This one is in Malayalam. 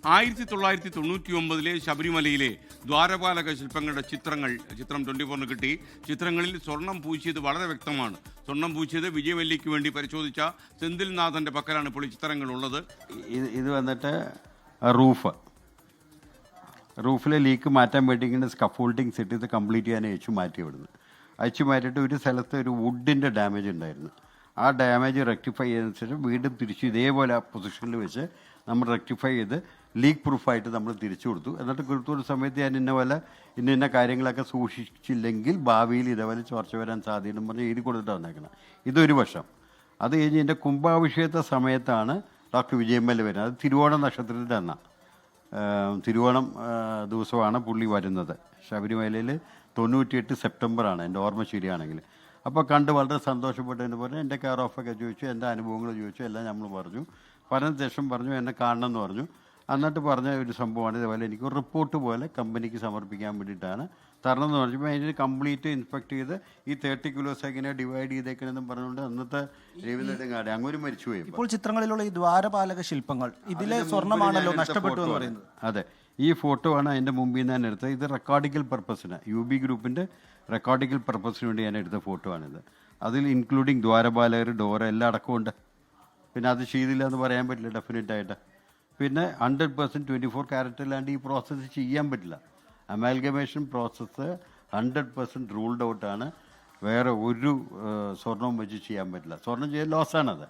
1999 ശബരിമലയിലെ ദ്വാരപാലക ശില്പങ്ങളുടെ ചിത്രം 24 കിട്ടി. ചിത്രങ്ങളിൽ സ്വർണം പൂശിയത് വളരെ വ്യക്തമാണ്. സ്വർണം പൂശിയത് വിജയമല്യയ്ക്ക് വേണ്ടി പരിശോധിച്ച സെന്തിൽനാഥന്റെ പക്കലാണ് ഇപ്പോൾ ഈ ചിത്രങ്ങൾ ഉള്ളത്. ഇത് വന്നിട്ട് റൂഫിലെ ലീക്ക് മാറ്റാൻ വേണ്ടി ഇങ്ങനെ സ്കഫോൾഡിങ് സെറ്റ് ചെയ്ത് കംപ്ലീറ്റ് ചെയ്യാൻ അയച്ചു മാറ്റി വിടുന്നു. അയച്ചു മാറ്റിയിട്ട് ഒരു സ്ഥലത്ത് ഒരു വുഡിൻ്റെ ഡാമേജ് ഉണ്ടായിരുന്നു. ആ ഡാമേജ് റെക്ടിഫൈ ചെയ്തതിനു ശേഷം വീണ്ടും തിരിച്ച് ഇതേപോലെ ആ പൊസിഷനിൽ വെച്ച് നമ്മൾ റെക്ടിഫൈ ചെയ്ത് ലീക്ക് പ്രൂഫായിട്ട് നമ്മൾ തിരിച്ചു കൊടുത്തു. എന്നിട്ട് കൊടുത്തൊരു സമയത്ത് ഞാൻ ഇന്ന കാര്യങ്ങളൊക്കെ സൂക്ഷിച്ചില്ലെങ്കിൽ ഭാവിയിൽ ഇതേപോലെ ചോർച്ച വരാൻ സാധ്യത പറഞ്ഞ് എഴുതി കൊടുത്തിട്ട് വന്നേക്കണം. ഇതൊരു വർഷം. അത് കഴിഞ്ഞ് എൻ്റെ കുംഭാഭിഷേകത്തെ സമയത്താണ് ഡോക്ടർ വിജയമല്യ വരുന്നത്. അത് തിരുവോണ നക്ഷത്രത്തിൻ്റെ അന്നാണ്. തിരുവോണം ദിവസമാണ് പുള്ളി വരുന്നത്. ശബരിമലയിൽ 98 സെപ്റ്റംബറാണ് എൻ്റെ ഓർമ്മ ശരിയാണെങ്കിൽ. അപ്പോൾ കണ്ട് വളരെ സന്തോഷപ്പെട്ടതിന് പറഞ്ഞ് എൻ്റെ കെയർ ഓഫൊക്കെ ചോദിച്ചു, എൻ്റെ അനുഭവങ്ങൾ ചോദിച്ചു, എല്ലാം നമ്മൾ പറഞ്ഞു. പറഞ്ഞ ശേഷം പറഞ്ഞു എന്നെ കാണണം എന്ന് പറഞ്ഞു. എന്നിട്ട് പറഞ്ഞ ഒരു സംഭവമാണ് ഇതുപോലെ എനിക്ക് റിപ്പോർട്ട് പോലെ കമ്പനിക്ക് സമർപ്പിക്കാൻ വേണ്ടിയിട്ടാണ് തരണം എന്ന് പറഞ്ഞപ്പോൾ അതിന് കംപ്ലീറ്റ് ഇൻസ്പെക്ട് ചെയ്ത് ഈ 30 കിലോസ് എങ്ങനെ ഡിവൈഡ് ചെയ്തേക്കണമെന്നും പറഞ്ഞുകൊണ്ട് അന്നത്തെ രവീന്ദ്രനാട് അങ്ങോട്ട് മരിച്ചുപോയി. ഇപ്പോൾ ചിത്രങ്ങളിലുള്ള ഈ ദ്വാരപാലക ശില്പങ്ങൾ ഇതിലെ സ്വർണ്ണമാണല്ലോ നഷ്ടപ്പെട്ടു എന്ന് പറയുന്നത്. അതെ, ഈ ഫോട്ടോ ആണ് അതിൻ്റെ മുമ്പിൽ നിന്ന് ഞാൻ എടുത്തത്. ഇത് റെക്കോർഡിക്കൽ പർപ്പസിന് UB ഗ്രൂപ്പിൻ്റെ റെക്കോർഡിക്കൽ പർപ്പസിന് വേണ്ടി ഞാൻ എടുത്ത ഫോട്ടോ ആണിത്. അതിൽ ഇൻക്ലൂഡിങ് ദ്വാരപാലകർ, ഡോർ എല്ലാം അടക്കമുണ്ട്. പിന്നെ അത് ചെയ്തില്ല എന്ന് പറയാൻ പറ്റില്ല ഡെഫിനറ്റായിട്ട്. പിന്നെ 100% 24 ക്യാരറ്റിലാണ്ട് ഈ പ്രോസസ്സ് ചെയ്യാൻ പറ്റില്ല. അമാൽഗമേഷൻ പ്രോസസ്സ് 100% റൂൾഡ് ഔട്ടാണ്. വേറെ ഒരു സ്വർണവും വെച്ച് ചെയ്യാൻ പറ്റില്ല. സ്വർണം ചെയ്യാൻ ലോസാണത്.